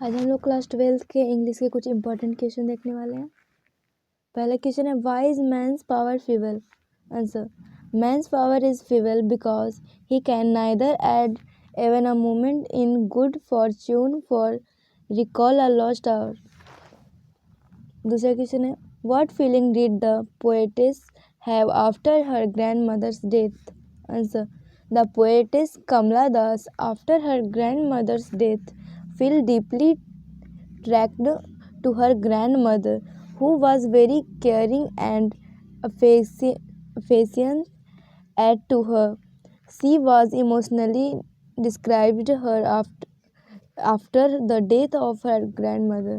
आज हम लोग क्लास 12 के इंग्लिश के कुछ इंपॉर्टेंट क्वेश्चन देखने वाले हैं। पहला क्वेश्चन है, why is man's power feeble? Answer, man's power is feeble because he can neither add even a moment in good fortune for recall a lost hour. दूसरा question है, what feeling did the poetess have after her grandmother's death? Answer, the poetess Kamala Das after her grandmother's death feel deeply tracked to her grandmother, who was very caring and affectionate to her. She was emotionally described her after the death of her grandmother.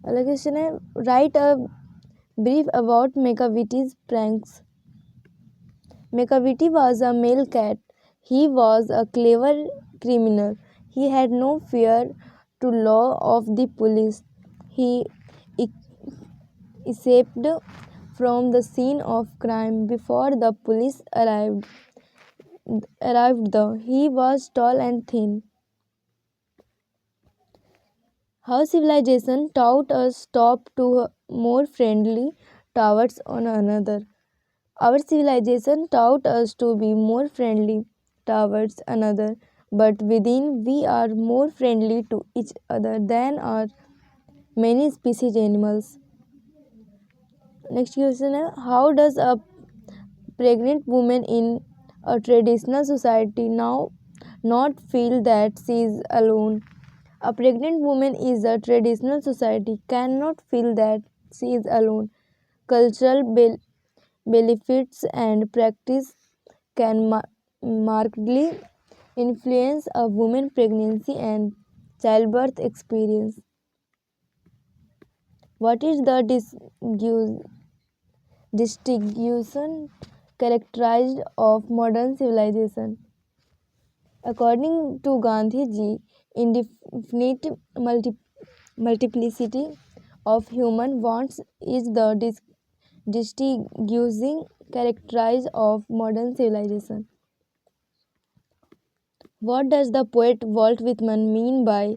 अगला question है, write a brief about Macavity's pranks. Mekaviti was a male cat. He was a clever criminal. He had no fear to law of the police. He escaped from the scene of crime before the police arrived. Though he was tall and thin. How civilization taught us stop to more friendly towards one another. Our civilization taught us to be more friendly towards another, but within we are more friendly to each other than are many species animals. Next question is, how does a pregnant woman in a traditional society now not feel that she is alone? A pregnant woman in a traditional society cannot feel that she is alone. Cultural benefits and practice can markedly influence a woman's pregnancy and childbirth experience. What is the distinction characterized of modern civilization? According to Gandhi ji, indefinite multiplicity of human wants is the distinguishing characteristic of modern civilization. What does the poet Walt Whitman mean by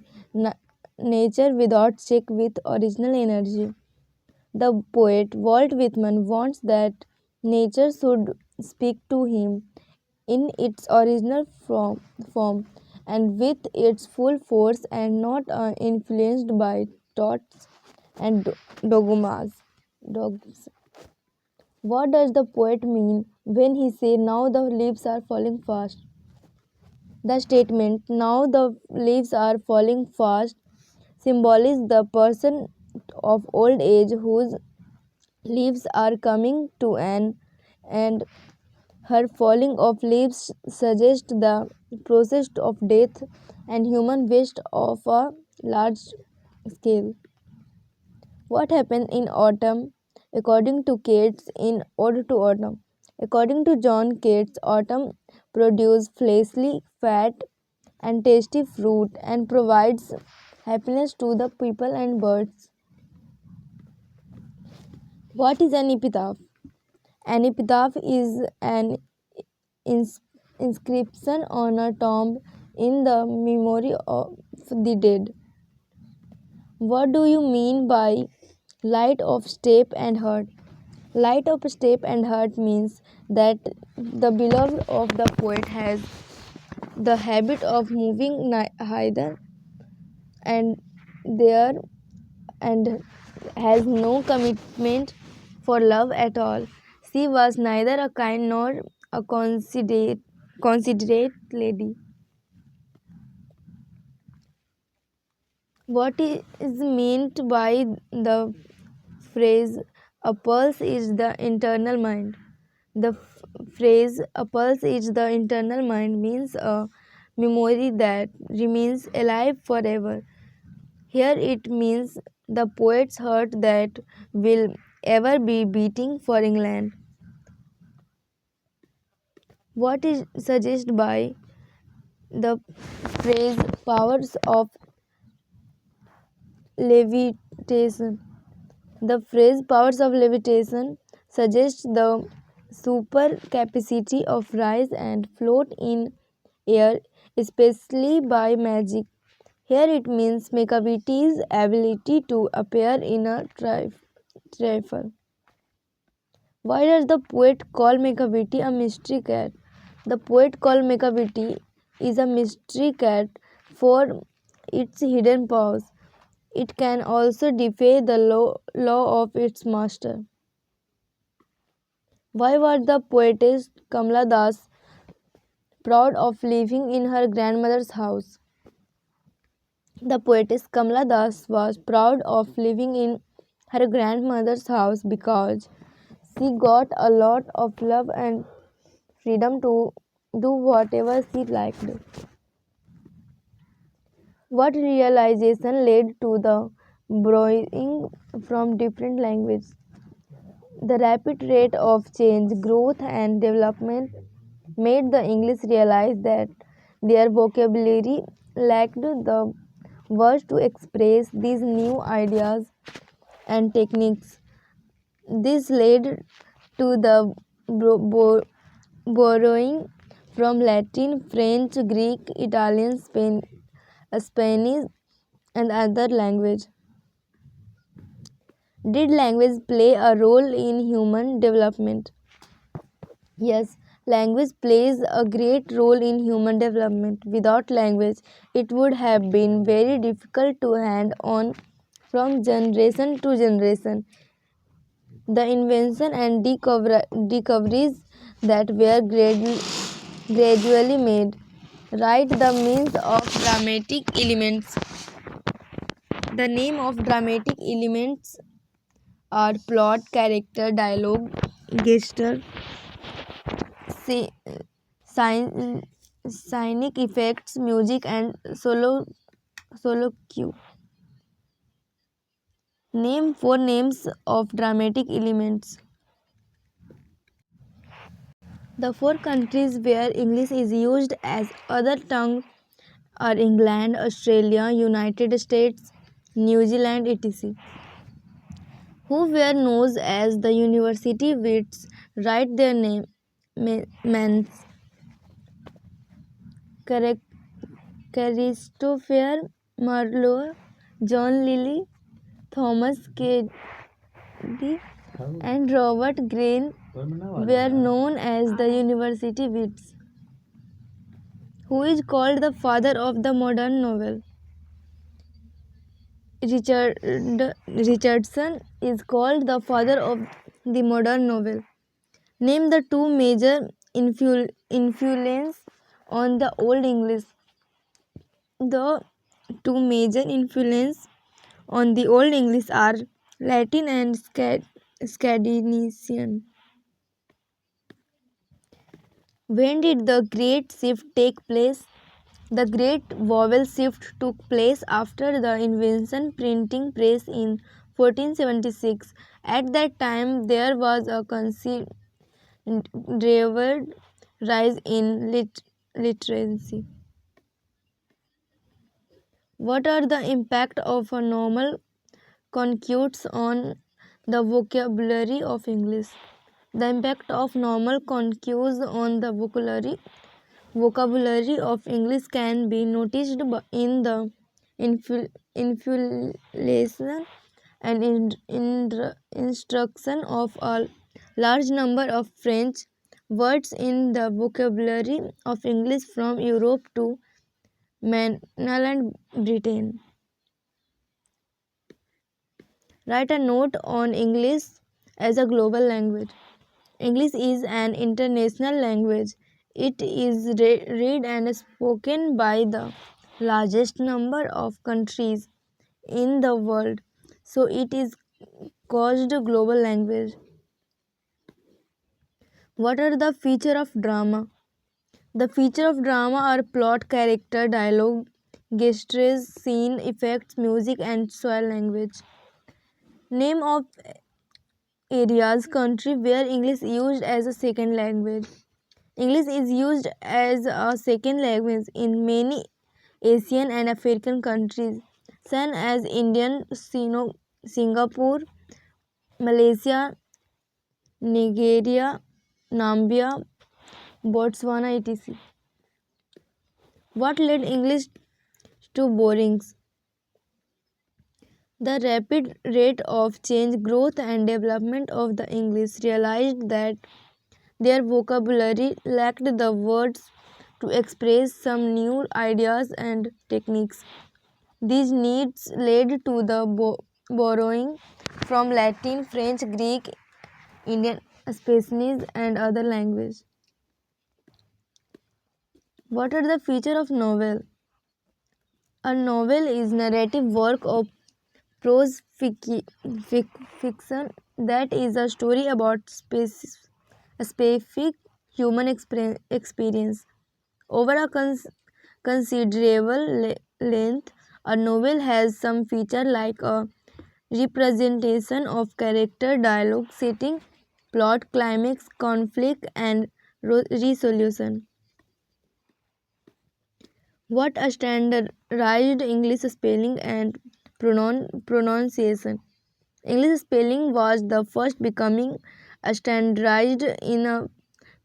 nature without check with original energy? The poet Walt Whitman wants that nature should speak to him in its original form and with its full force and not influenced by thoughts and dogmas. What does the poet mean when he says, now the leaves are falling fast? The statement, now the leaves are falling fast, symbolizes the person of old age whose leaves are coming to an end. Her falling of leaves suggests the process of death and human waste of a large scale. What happens in autumn? According to Keats in Ode to Autumn. According to John Keats, autumn produces fleshly, fat, and tasty fruit and provides happiness to the people and birds. What is an epitaph? An epitaph is an inscription on a tomb in the memory of the dead. What do you mean by light of step and heart? Light of step and heart means that the beloved of the poet has the habit of moving hither and there and has no commitment for love at all. She was neither a kind nor a considerate lady. What is meant by the phrase a pulse is the internal mind? The phrase a pulse is the internal mind means a memory that remains alive forever. Here it means the poet's heart that will ever be beating for England. What is suggested by the phrase powers of levitation? The phrase powers of levitation suggests the super capacity of rise and float in air, especially by magic. Here it means Mekavity's ability to appear in a trifle. Why does the poet call Mekavity a mystery cat? The poet called Mekavity is a mystery cat for its hidden powers. It can also defy the law of its master. Why was the poetess Kamala Das proud of living in her grandmother's house? The poetess Kamala Das was proud of living in her grandmother's house because she got a lot of love and freedom to do whatever she liked. What realization led to the borrowing from different languages? The rapid rate of change, growth, and development made the English realize that their vocabulary lacked the words to express these new ideas and techniques. This led to the borrowing from Latin, French, Greek, Italian, Spanish, and other languages. Did language play a role in human development? Yes, language plays a great role in human development. Without language, it would have been very difficult to hand on from generation to generation. The invention and discoveries that were gradually made. Write the means of dramatic elements. The name of dramatic elements are plot, character, dialogue, gesture, sci- scenic effects, music, and solo cue. Name four names of dramatic elements. The four countries where English is used as other tongue are England, Australia, United States, New Zealand, etc. Who were known as the university wits. Write their name. Mans. Christopher Marlowe, John Lilly, Thomas Kennedy, and Robert Greene were known as the university wits. Who is called the father of the modern novel? Richardson is called the father of the modern novel. Name the two major influence on the Old English. The two major influence on the Old English are Latin and Scandinavian. When did the Great Shift take place? The Great Vowel Shift took place after the invention printing press in 1476. At that time, there was a considerable rise in literacy. What are the impact of a normal conjugates on the vocabulary of English? The impact of normal conjugates on the vocabulary of English can be noticed in the inflation and instruction of a large number of French words in the vocabulary of English from Europe to mainland Britain. Write a note on English as a global language. English is an international language. It is read and spoken by the largest number of countries in the world, so it is called global language. What are the features of drama? The features of drama are plot, character, dialogue, gestures, scene, effects, music, and soil language. Name of areas, country where English is used as a second language. English is used as a second language in many Asian and African countries, such as India, Singapore, Malaysia, Nigeria, Namibia, Botswana, etc. What led English to borings. The rapid rate of change, growth, and development of the English realized that their vocabulary lacked the words to express some new ideas and techniques. These needs led to the borrowing from Latin, French, Greek, Indian, Spanish, and other languages. What are the features of novel? A novel is narrative work of prose fiction that is a story about a specific human experience. Over a considerable length, a novel has some feature like a representation of character, dialogue, setting, plot, climax, conflict, and resolution. What a standardized English spelling and pronunciation. English spelling was the first becoming standardized in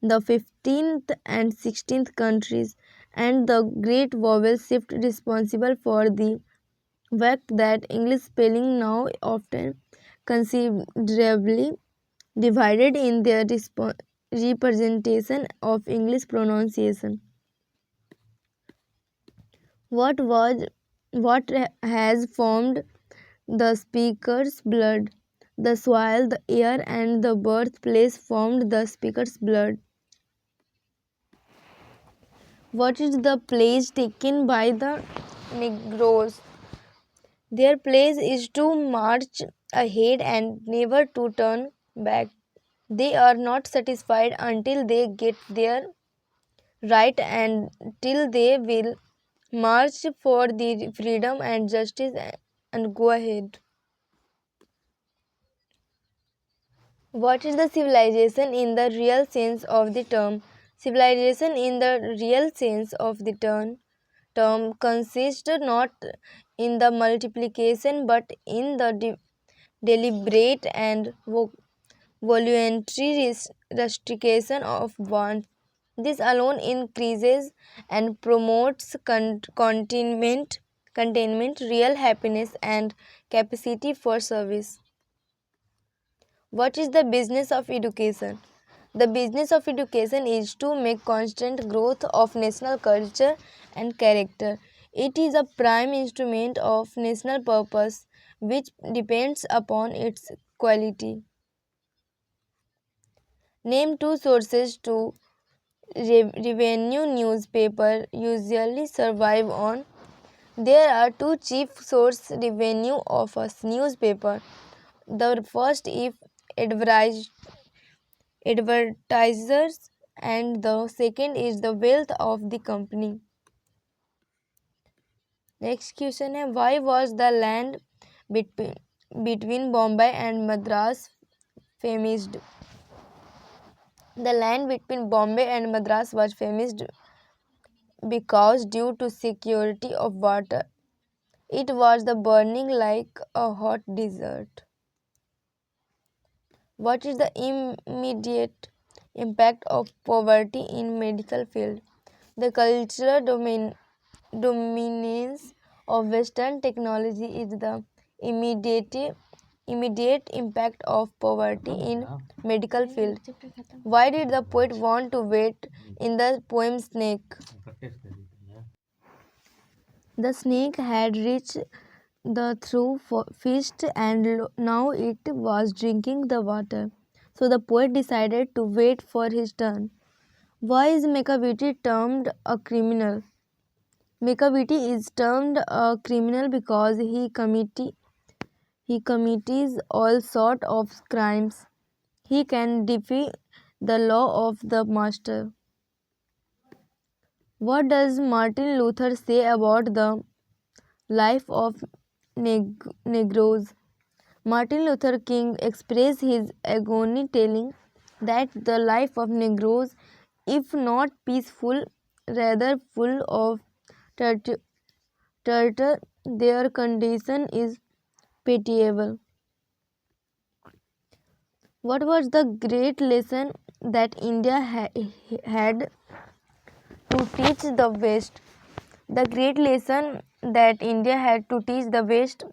the 15th and 16th countries, and the great vowel shift responsible for the fact that English spelling now often considerably divided in their representation of English pronunciation. What was what has formed the speaker's blood? The soil, the air, and the birthplace formed the speaker's blood. What is the place taken by the Negroes? Their place is to march ahead and never to turn back. They are not satisfied until they get their right and till they will march for the freedom and justice and go ahead. What is the civilization in the real sense of the term? Civilization in the real sense of the term consists not in the multiplication but in the deliberate and voluntary restriction of wants. This alone increases and promotes containment, real happiness, and capacity for service. What is the business of education? The business of education is to make constant growth of national culture and character. It is a prime instrument of national purpose which depends upon its quality. Name two sources to revenue newspaper usually survive on. There are two chief source revenue of a newspaper. The first is advertisers and the second is the wealth of the company. Next question is why was the land between Bombay and Madras famous? The land between Bombay and Madras was famous because due to security of water. It was the burning like a hot desert. What is the immediate impact of poverty in medical field? The cultural dominance of Western technology is the immediate impact of poverty in medical field. Why did the poet want to wait in the poem Snake? The snake had reached the through feast and now it was drinking the water. So the poet decided to wait for his turn. Why is Makaviti termed a criminal? Makaviti is termed a criminal because he commits all sort of crimes. He can defy the law of the master. What does Martin Luther say about the life of Negroes? Martin Luther King expressed his agony telling that the life of Negroes, if not peaceful, rather full of torture, their condition is pitiable. What was the great lesson that India had to teach the West? The great lesson that India had to teach the West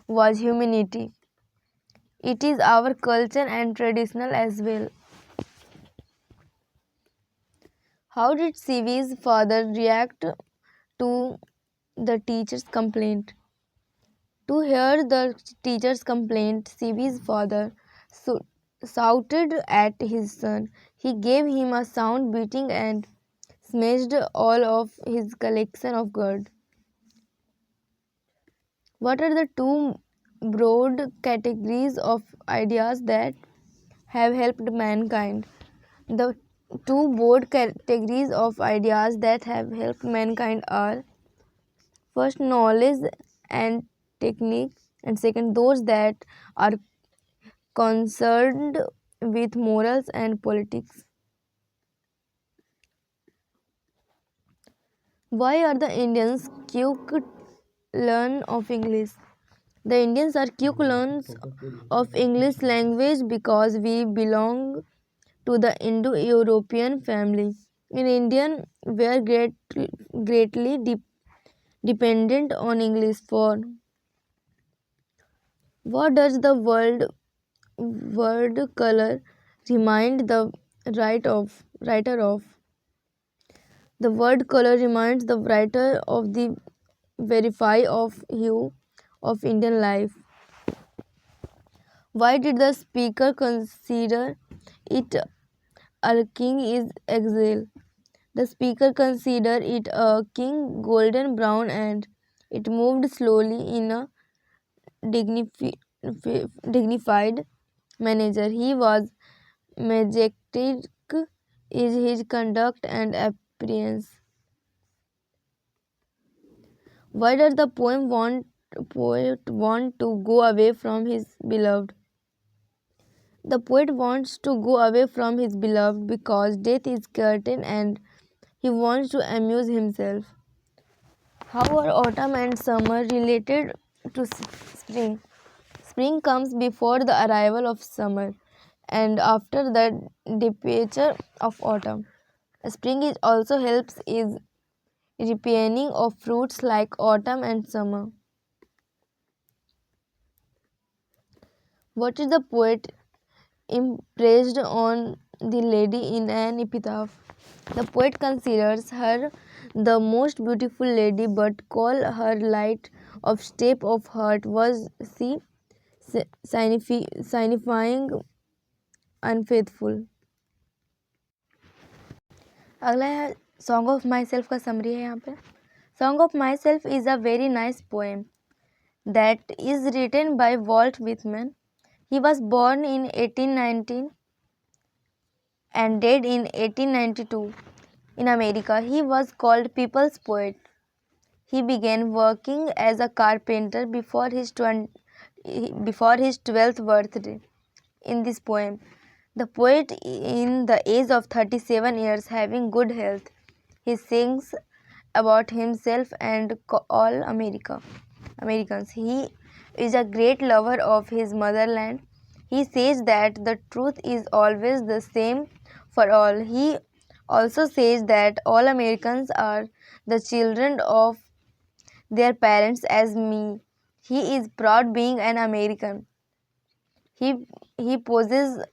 was humanity. It is our culture and traditional as well. How did Sivi's father react to the teacher's complaint? To hear the teacher's complaint, Sivi's father so- shouted at his son. He gave him a sound beating and smashed all of his collection of gold. What are the two broad categories of ideas that have helped mankind? The two broad categories of ideas that have helped mankind are: first, knowledge and technique, and second, those that are concerned with morals and politics. Why are the Indians quick learn of English? The Indians are quick learners of English language because we belong to the Indo-European family. In India, we are greatly dependent on English for what does the word color remind the writer of? The word color reminds the writer of the verify of hue of Indian life. Why did the speaker consider it a king is exile? The speaker considered it a king golden brown and it moved slowly in a dignified manner. He was majestic is his conduct and appearance. Why does the poet want to go away from his beloved? The poet wants to go away from his beloved because death is certain and he wants to amuse himself. How are autumn and summer related to spring? Spring comes before the arrival of summer and after the departure of autumn. Spring is also helps is ripening of fruits like autumn and summer. What is the poet impressed on the lady in an epitaph? The poet considers her the most beautiful lady but call her light of step of heart was she signifying unfaithful. अगला है song of my self का summary है यहाँ पे. Song of my self is a very nice poem that is written by Walt Whitman. He was born in 1819 and died in 1892 in America. He was called People's Poet. He began working as a carpenter before his 12th birthday. In this poem, the poet, in the age of 37 years, having good health, he sings about himself and all Americans. He is a great lover of his motherland. He says that the truth is always the same for all. He also says that all Americans are the children of their parents as me. He is proud being an American. He possesses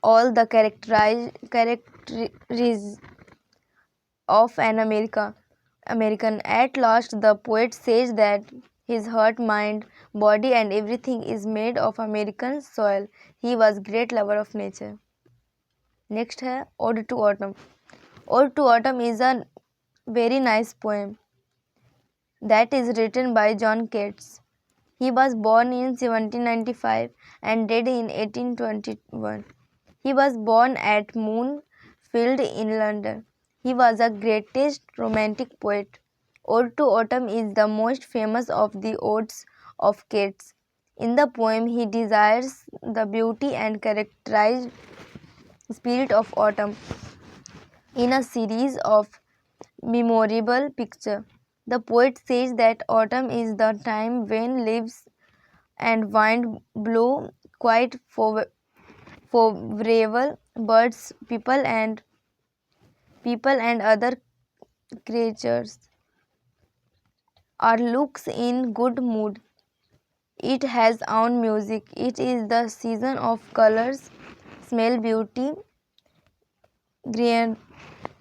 all the characteristics of an American. At last, the poet says that his heart, mind, body, and everything is made of American soil. He was great lover of nature. Next है Ode to Autumn. Ode to Autumn is a very nice poem that is written by John Keats. He was born in 1795 and died in 1821. He was born at Moonfield in London. He was a greatest romantic poet. Ode to Autumn is the most famous of the odes of Keats. In the poem, he desires the beauty and characterized spirit of autumn in a series of memorable pictures. The poet says that autumn is the time when leaves and wind blow quite favorable. Birds, people and other creatures or looks in good mood. It has own music. It is the season of colors, smell, beauty, green,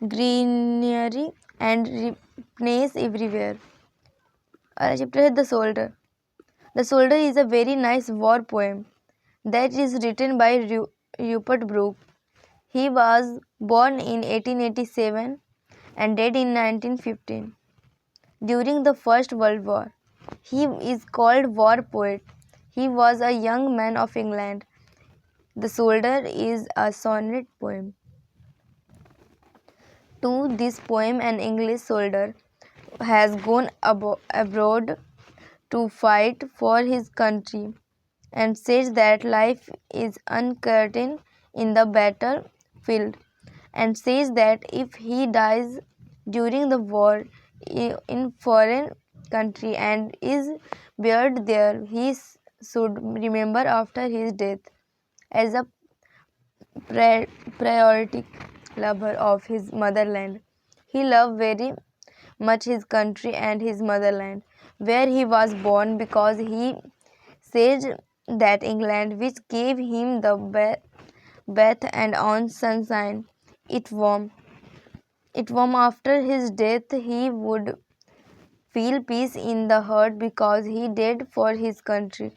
greenery, and richness everywhere. Our chapter is The Soldier. The Soldier is a very nice war poem that is written by Rupert Brooke. He was born in 1887 and died in 1915 during the First World War. He is called war poet. He was a young man of England. The Soldier is a sonnet poem. To this poem, an English soldier has gone abroad to fight for his country and says that life is uncertain in the battlefield, and says that if he dies during the war in foreign country and is buried there, he should remember after his death as a patriotic lover of his motherland. He loved very much his country and his motherland, where he was born, because he said that England, which gave him the bath and on sunshine, it warm. It warm after his death, he would feel peace in the heart because he died for his country.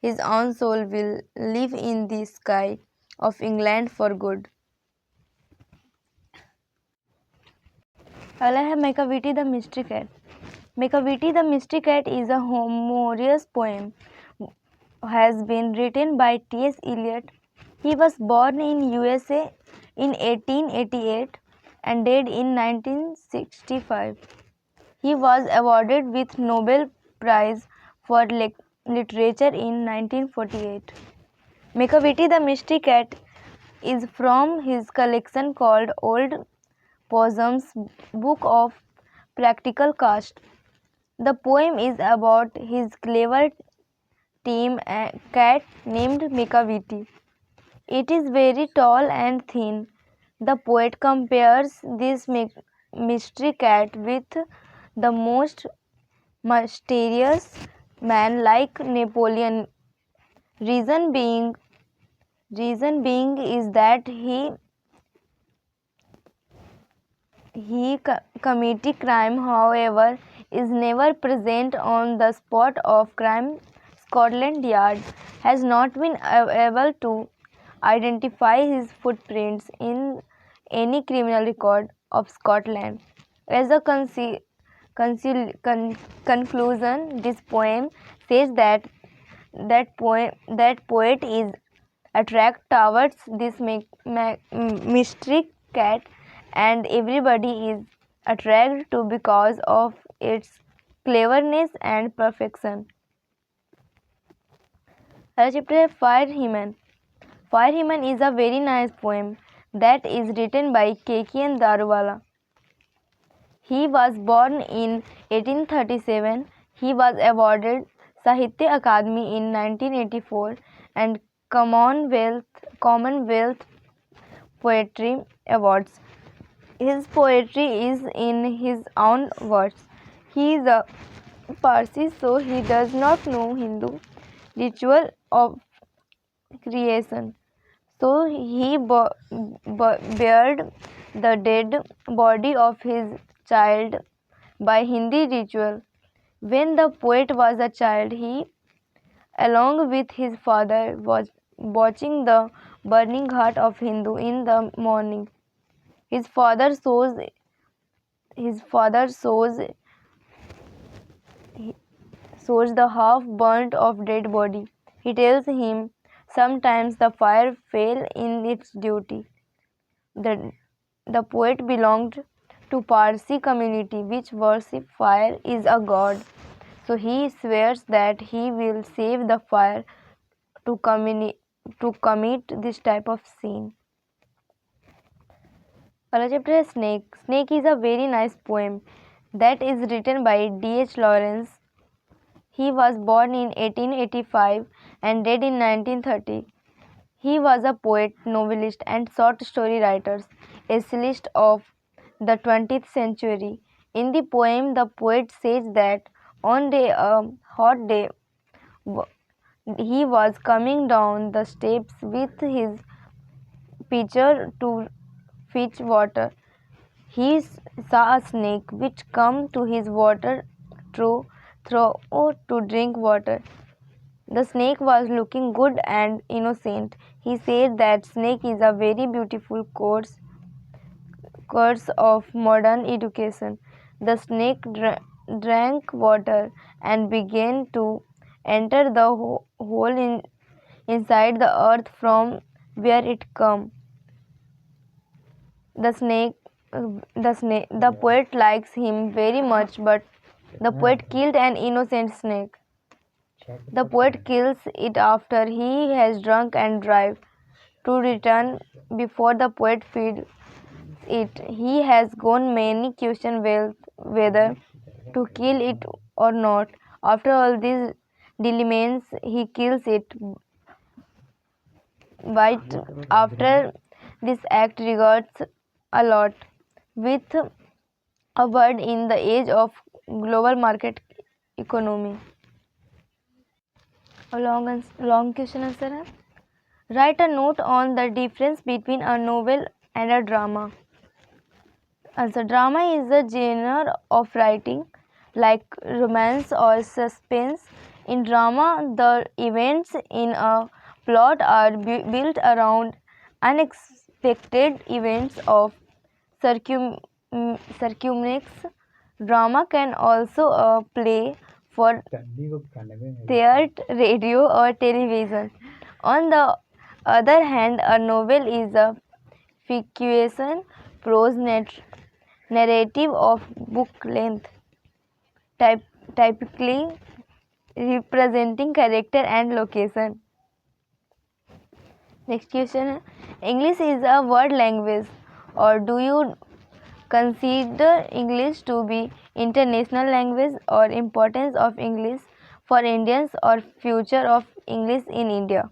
His own soul will live in the sky of England for good. अगला है Macavity the mystery cat. Makaviti the Mystic Cat is a humorous poem. Has been written by T.S. Eliot. He was born in USA in 1888 and died in 1965. He was awarded with Nobel Prize for Literature in 1948. Makaviti the Mystic Cat is from his collection called Old Possum's Book of Practical Cast. The poem is about his clever tame cat named Mikaviti. It is very tall and thin. The poet compares this mystery cat with the most mysterious man like Napoleon. Reason being, reason being is that he committing crime, however, is never present on the spot of crime. Scotland Yard has not been able to identify his footprints in any criminal record of Scotland. As a conclusion, this poem says that that poet is attracted towards this mystery cat, and everybody is attracted to because of its cleverness and perfection. Chapter Fire Human. Fire Human is a very nice poem that is written by K.K.N. Daruwala. He was born in 1837. He was awarded Sahitya Akademi in 1984 and Commonwealth Poetry Awards. His poetry is in his own words. He is a Parsi, so he does not know Hindu ritual of creation. So he buried the dead body of his child by Hindi ritual. When the poet was a child, he, along with his father, was watching the burning heart of Hindu in the morning. His father shows the half burnt of dead body. He tells him sometimes the fire failed in its duty. The poet belonged to Parsi community which worship fire is a god. So he swears that he will save the fire to commit this type of sin. Other chapter is Snake. Snake is a very nice poem that is written by D.H. Lawrence. He was born in 1885 and died in 1930. He was a poet, novelist, and short story writer, essayist of the 20th century. In the poem, the poet says that On a hot day, he was coming down the steps with his pitcher to fetch water. He saw a snake which came to his water trough to drink water. The snake was looking good and innocent. He said that snake is a very beautiful course of modern education. The snake drank water and began to enter the hole inside the earth from where it came. The snake, the poet likes him very much, but the poet killed an innocent snake. The poet kills it after he has drunk and drive to return before the poet feeds it. He has gone many question whether to kill it or not. After all these dilemmas, he kills it. But after this act regards a lot with a word in the age of global market economy. A long question answer है. Write a note on the difference between a novel and a drama. Also, drama is a genre of writing like romance or suspense. In drama, the events in a plot are built around unexpected events of circumstance. Drama can also play for theatre, radio, or television. On the other hand, a novel is a fiction prose narrative of book length, typically representing character and location. Next question. English is a word language, or do you consider English to be international language, or importance of English for Indians, or future of English in India?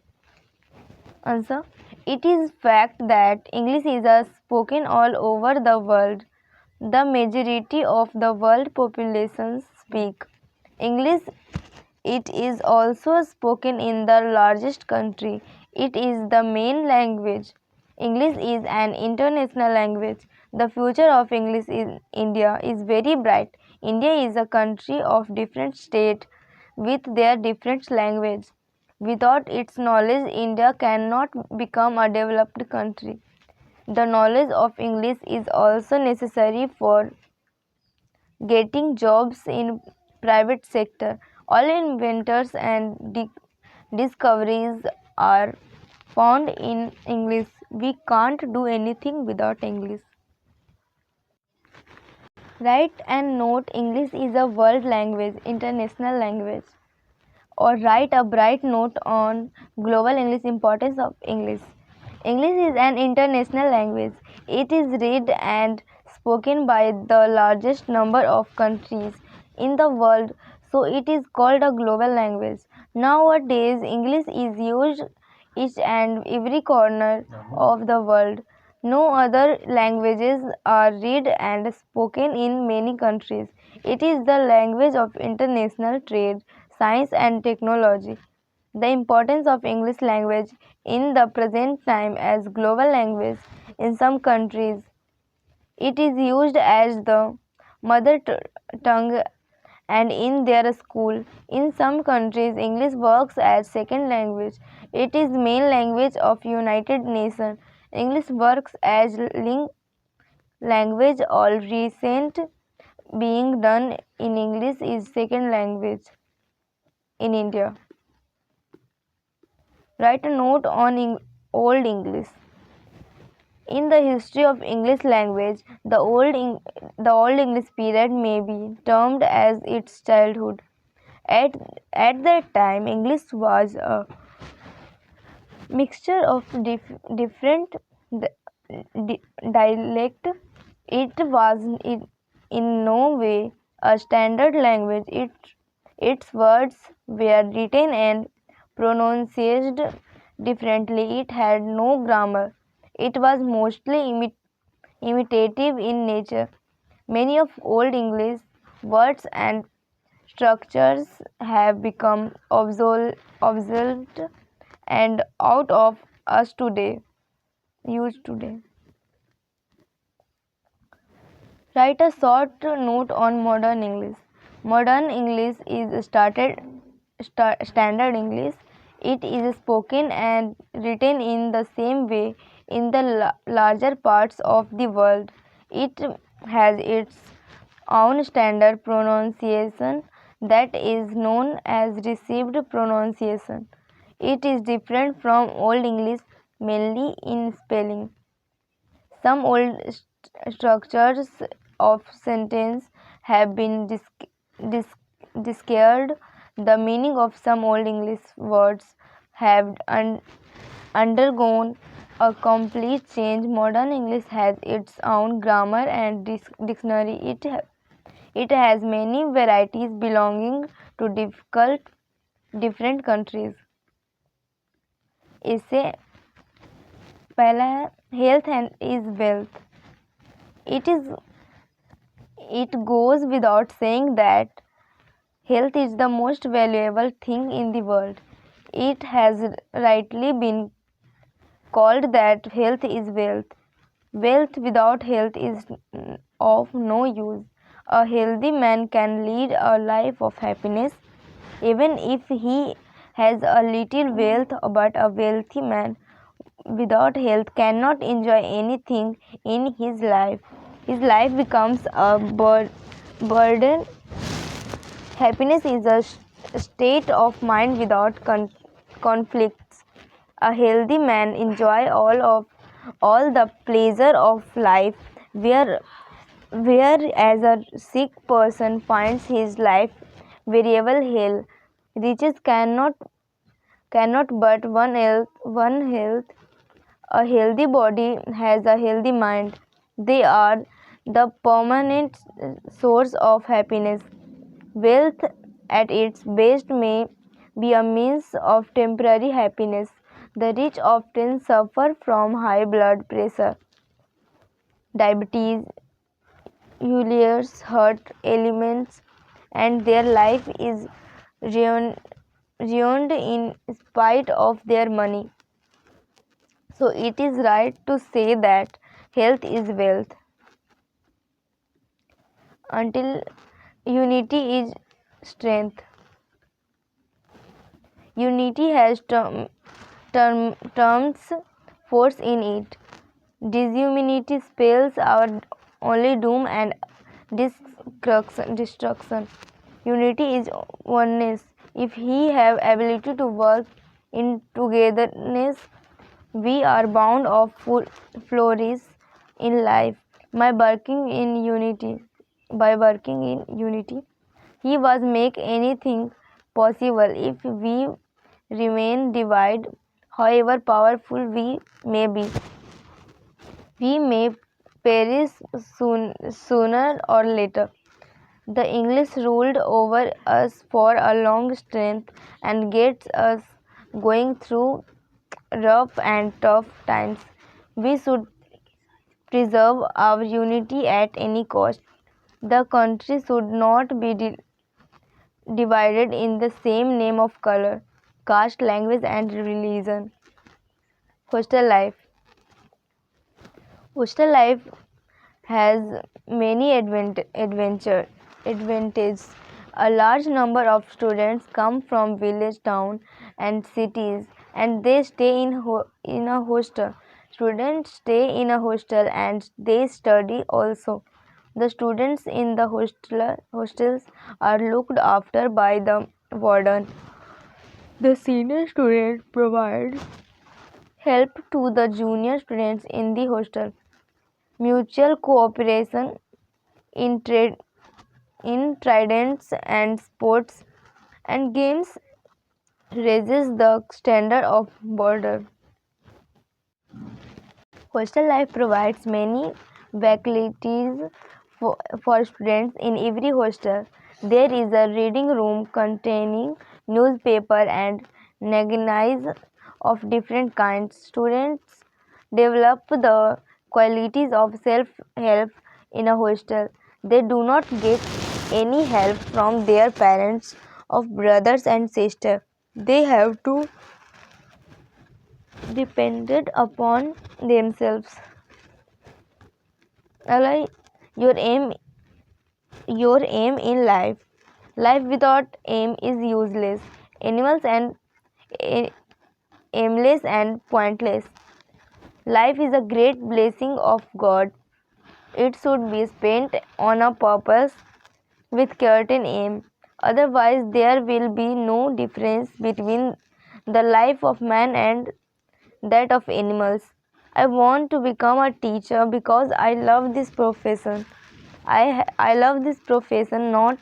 Answer. It is fact that English is spoken all over the world. The majority of the world population speak English. It is also spoken in the largest country. It is the main language. English is an international language. The future of English in India is very bright. India is a country of different states with their different language. Without its knowledge, India cannot become a developed country. The knowledge of English is also necessary for getting jobs in private sector. All inventors and discoveries are found in English. We can't do anything without English. Write and note English is a world language, international language. Or write a bright note on global English importance of English. English is an international language. It is read and spoken by the largest number of countries in the world, so it is called a global language. Nowadays, English is used each and every corner of the world. No other languages are read and spoken in many countries. It is the language of international trade, science and technology. The importance of English language in the present time as global language in some countries. It is used as the mother tongue and in their school. In some countries, English works as second language. It is main language of United Nations. English works as language. All recent being done in English is second language in India. Write a note on Old English. In the history of English language, the Old English period may be termed as its childhood. At that time, English was a mixture of different dialect. It was in no way a standard language. Its words were written and pronounced differently. It had no grammar. It was mostly imitative in nature. Many of Old English words and structures have become obsolete and out of us today. Used today. Write a short note on modern English. Modern English is standard English. It is spoken and written in the same way in the larger parts of the world. It has its own standard pronunciation that is known as received pronunciation. It is different from Old English mainly in spelling. Some old structures of sentence have been discarded. The meaning of some Old English words have undergone a complete change. Modern English has its own grammar and dictionary. It has many varieties belonging to different countries. इससे पहला है health and is wealth. It goes without saying that health is the most valuable thing in the world. It has rightly been called that health is wealth. Wealth without health is of no use. A healthy man can lead a life of happiness even if he has a little wealth, but a wealthy man without health cannot enjoy anything in his life. His life becomes a burden. Happiness is a state of mind without conflicts. A healthy man enjoys all the pleasure of life, whereas a sick person finds his life variable hell. Riches cannot but one health. A healthy body has a healthy mind. They are the permanent source of happiness. Wealth at its best may be a means of temporary happiness. The rich often suffer from high blood pressure, diabetes, ulcers, heart ailments, and their life is ruined in spite of their money. So it is right to say that health is wealth. Until unity is strength. Unity has terms force in it. Disunity spells our only doom and destruction. Unity is oneness. If we have ability to work in togetherness, we are bound of flourish in life. By working in unity, he was make anything possible. If we remain divided, however powerful we may be, we may perish sooner or later. The English ruled over us for a long strength and gets us going through rough and tough times. We should preserve our unity at any cost. The country should not be divided in the same name of color, caste, language, and religion. Hostel life. Hostel life has many advantages. A large number of students come from village, town, and cities, and they stay in a hostel. Students stay in a hostel and they study also. The students in the hostels are looked after by the warden. The senior student provides help to the junior students in the hostel. Mutual cooperation in tridents and sports and games raises the standard of border. Hostel life provides many facilities for students in every hostel. There is a reading room containing newspaper and magazines of different kinds. Students develop the qualities of self-help in a hostel. They do not get any help from their parents or brothers and sisters. They have to depended upon themselves. Like your aim in life. Life without aim is useless. Animals and aimless and pointless. Life is a great blessing of God. It should be spent on a purpose with certain aim. Otherwise, there will be no difference between the life of man and that of animals. I want to become a teacher because I love this profession. I love this profession not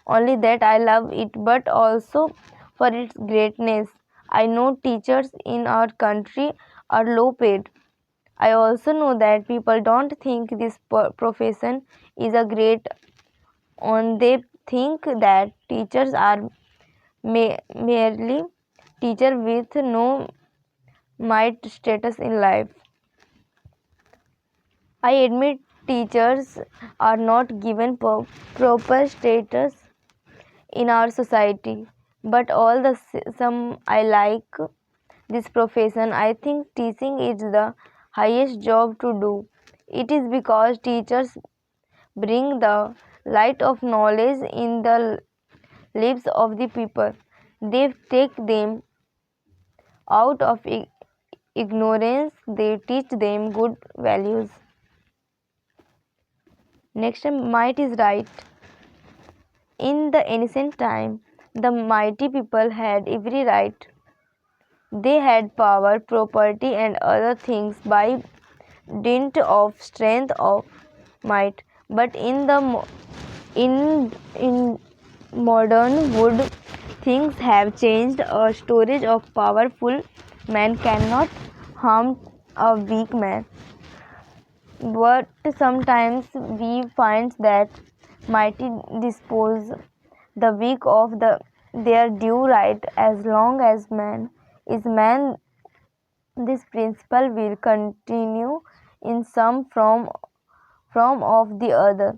only that I love it but also for its greatness. I know teachers in our country are low paid. I also know that people don't think this profession is a great on. They think that teachers are merely teacher with no might status in life. I admit teachers are not given proper status in our society, but all the some I like this profession. I think teaching is the highest job to do. It is because teachers bring the light of knowledge in the lives of the people. They take them out of ignorance, they teach them good values. Next, might is right. In the ancient time, the mighty people had every right. They had power, property, and other things by dint of strength of might. But in modern world, things have changed. A storage of powerful man cannot harm a weak man. But sometimes we find that mighty dispose the weak of their due right. As long as man is man, this principle will continue in some form of the other.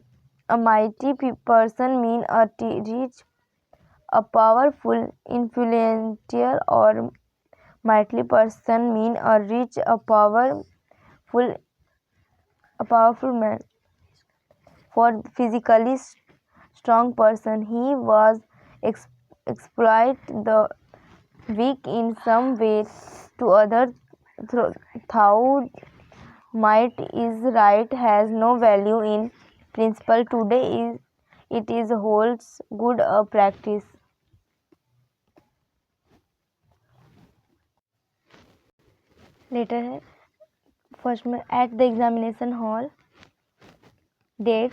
A mighty person means a rich, a powerful, influential, or mighty person means a rich, a powerful man. For physically strong person, he was exploit the weak in some way to other thought might is right has no value in principle today is it is holds good a practice. Letter है first में at the examination hall date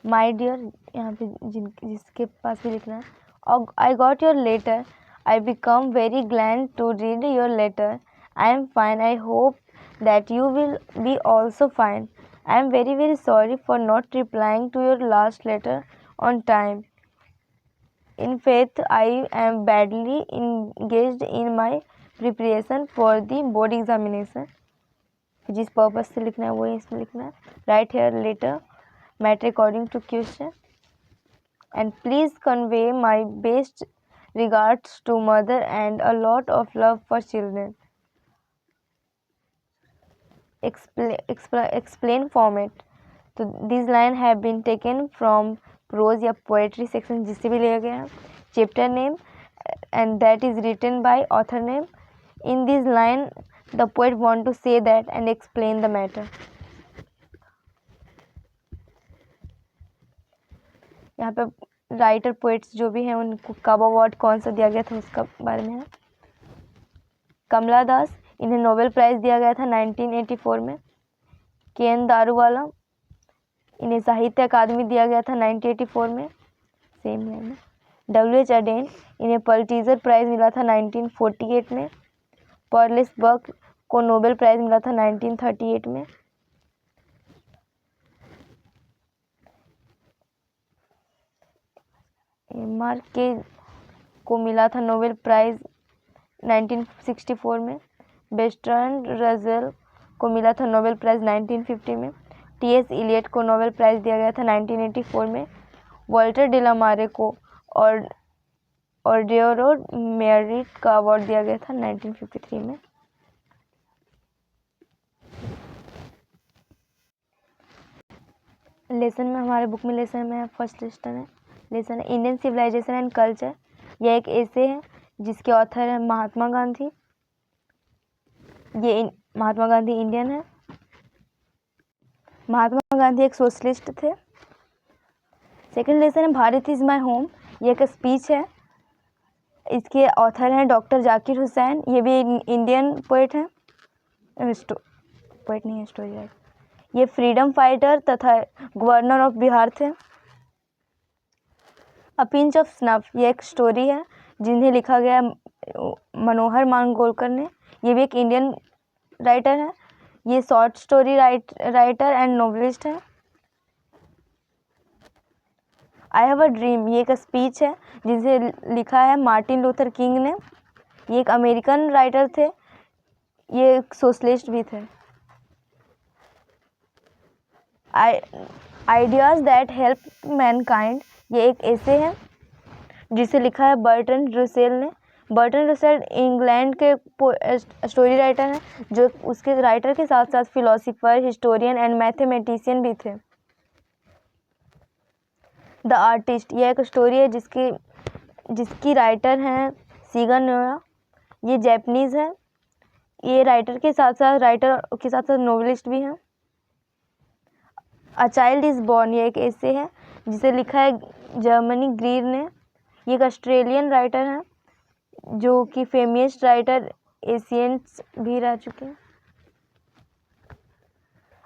my dear यहाँ पे जिसके पास भी लिखना है I got your letter I become very glad to read your letter I am fine I hope that you will be also fine. I am very very sorry for not replying to your last letter on time. In fact, I am badly engaged in my preparation for the board examination. जिस purpose से लिखना है वो इसमें लिखना है. Write here later matter according to question and please convey my best regards to mother and a lot of love for children. Explain format. तो these line have been taken from prose या poetry section जिससे भी लिया गया. Chapter name and that is written by author name. In this line the poet want to say that and explain the matter. यहाँ पे writer poets जो भी हैं उनको कब अवार्ड कौन सा दिया गया था उसका बारे में है. कमला दास इन्हें नोबेल प्राइज़ दिया गया था 1984 में. के एन दारूवाला इन्हें साहित्य अकादमी दिया गया था 1984 में. सेम है ना. डब्ल्यू एच अडेन इन्हें पल्टीजर प्राइज़ मिला था 1948 में. पर्लेस बक को नोबेल प्राइज़ मिला था 1938 में. मार्क के को मिला था नोबेल प्राइज़ 1964 में. बेस्ट्रैंड रसेल को मिला था नोबेल प्राइज़ 1950 में. टी एस इलियट को नोबेल प्राइज़ दिया गया था 1984 में. वॉल्टर डिलामारे को और ऑर्डियो मेरिट का अवार्ड दिया गया था 1953 में। लेसन में हमारे बुक में लेसन में फर्स्ट लेसन है इंडियन सिविलाइजेशन एंड कल्चर। यह एक ऐसे है जिसके ऑथर है महात्मा गांधी। महात्मा गांधी इंडियन है। महात्मा गांधी एक सोशलिस्ट थे। सेकंड लेसन है भारत इज़ माय होम। ये एक स्पीच है। इसके ऑथर हैं डॉक्टर जाकिर हुसैन। ये भी इंडियन पोएट हैं। पोएट नहीं है, स्टोरी राइटर। ये फ्रीडम फाइटर तथा गवर्नर ऑफ बिहार थे। अ पिंच ऑफ स्नफ ये एक स्टोरी है जिन्हें लिखा गया मनोहर मांगोलकर ने। ये भी एक इंडियन राइटर है। ये short story writer and novelist है। आई हैव अ ड्रीम ये एक स्पीच है जिसे लिखा है मार्टिन लूथर किंग ने। ये एक अमेरिकन राइटर थे। ये एक सोशलिस्ट भी थे। आइडियाज दैट हेल्प मैनकाइंड ये एक ऐसे है जिसे लिखा है बर्टन रुसेल ने। बर्टन रुसेल इंग्लैंड के स्टोरी राइटर हैं जो उसके राइटर के साथ साथ फिलोसोफर, हिस्टोरियन एंड मैथमेटिशियन भी थे। द आर्टिस्ट ये एक स्टोरी है जिसकी राइटर हैं सीगा नोया। ये जैपनीज़ है। ये राइटर के साथ साथ नोवेलिस्ट भी हैं। अ चाइल्ड इज़ बॉर्न ये एक ऐसे है जिसे लिखा है जर्मनी ग्रीर ने। ये एक ऑस्ट्रेलियन राइटर हैं जो कि फेमस राइटर एशियंस भी रह चुके हैं।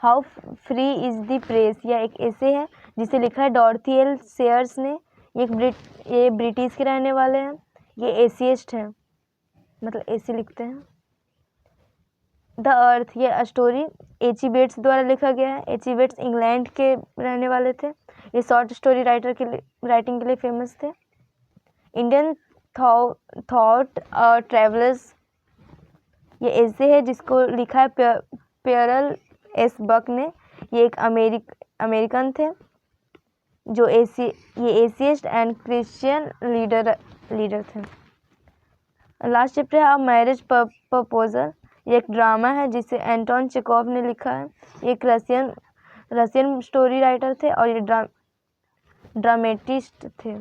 How free is the press यह एक ऐसे है जिसे लिखा है डॉर्थी एल सेयर्स ने। ये ब्रिटिश के रहने वाले हैं। ये एशियस्ट हैं, मतलब एसी लिखते हैं। द अर्थ ये स्टोरी एची बेट्स द्वारा लिखा गया है। एची बेट्स इंग्लैंड के रहने वाले थे। ये शॉर्ट स्टोरी राइटिंग के लिए फेमस थे। इंडियन थॉट ट्रेवलर्स ये ऐसे है जिसको लिखा है प्यरल एस बक ने। ये एक अमेरिकन थे जो ये एथियस्ट एंड क्रिश्चियन लीडर थे। लास्ट चैप्टर है मैरिज प्रपोजल। ये एक ड्रामा है जिसे एंटोन चेकोव ने लिखा है। ये एक रशियन स्टोरी राइटर थे और ये ड्रामेटिस्ट थे।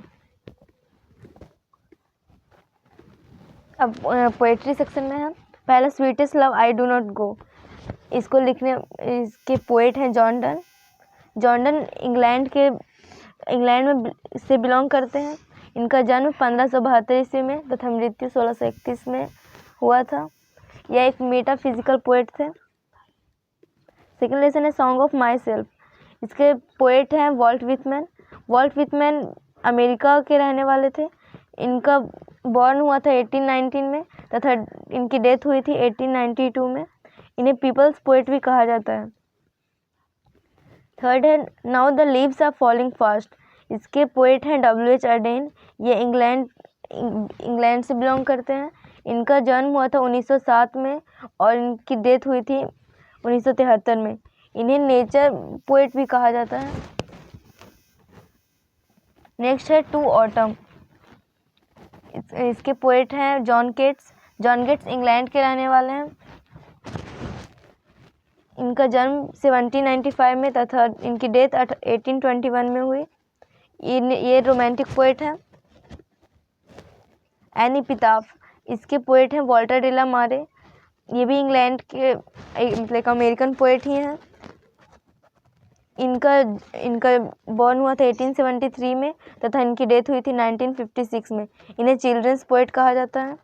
अब पोएट्री सेक्शन में है। पहला sweetest love I do not go. इसके पोएट हैं John Donne. John Donne England में से बिलोंग करते हैं। इनका जन्म 1572 ईस्वी में तथा मृत्यु 1631 में हुआ था। यह एक मेटाफिजिकल पोएट थे। सेकेंड लेसन है सॉन्ग ऑफ माई सेल्फ। इसके पोएट हैं वॉल्ट विथमैन। वॉल्ट विथमैन अमेरिका के रहने वाले थे। इनका बॉर्न हुआ था 1819 में तथा इनकी डेथ हुई थी 1892 में। इन्हें पीपल्स पोएट भी कहा जाता है। थर्ड है now the leaves are falling fast. इसके पोएट हैं W.H. अर्डेन। ये इंग्लैंड से बिलोंग करते हैं। इनका जन्म हुआ था 1907 में और इनकी डेथ हुई थी 1973 में। इन्हें नेचर पोएट भी कहा जाता है। नेक्स्ट है टू ऑटम। इसके पोएट हैं John Keats. John Keats England के रहने वाले हैं। इनका जन्म 1795 में तथा इनकी डेथ 1821 में हुई। ये रोमांटिक पोएट हैं। एनी पिताफ इसके पोएट हैं वॉल्टर डिलामारे। ये भी इंग्लैंड के मतलब अमेरिकन पोएट ही हैं। इनका बॉर्न हुआ था 1873 में तथा इनकी डेथ हुई थी 1956 में। इन्हें चिल्ड्रंस पोएट कहा जाता है।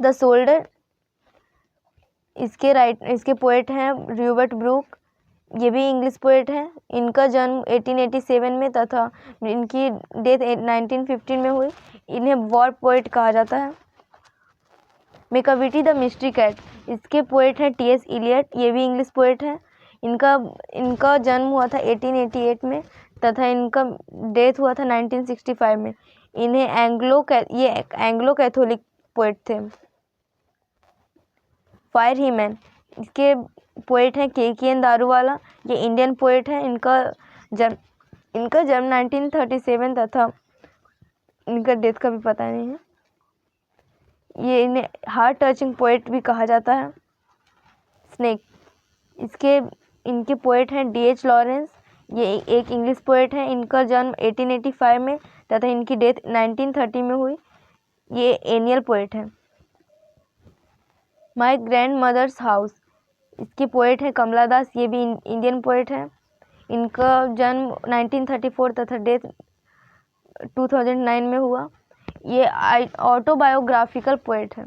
द सोल्डर इसके पोएट हैं र्यूबर्ट ब्रूक। ये भी इंग्लिश पोएट हैं। इनका जन्म 1887 में तथा इनकी डेथ 1915 में हुई। इन्हें वॉर पोएट कहा जाता है। मेकाविटी द मिस्ट्री कैट इसके पोएट हैं T.S. इलियट। ये भी इंग्लिश पोएट हैं। इनका जन्म हुआ था 1888 में तथा इनका डेथ हुआ था 1965 में। इन्हें एंग्लो कैथोलिक पोएट थे। फायर हीमैन इसके पोएट हैं KKN दारूवाला। ये इंडियन पोएट हैं। इनका इनका जन्म 1937 तथा इनका डेथ का भी पता नहीं है। ये इन्हें हार्ट टचिंग पोएट भी कहा जाता है। स्नेक, इनके पोएट हैं D.H. लॉरेंस। ये एक इंग्लिश पोएट है। इनका जन्म 1885 में तथा इनकी डेथ 1930 में हुई। ये एनियल पोएट है। माय ग्रैंड मदर्स हाउस, इसके पोएट हैं कमला दास। ये भी इंडियन पोएट है। इनका जन्म 1934 तथा डेथ 2009 में हुआ। ये ऑटोबायोग्राफिकल पोएट है।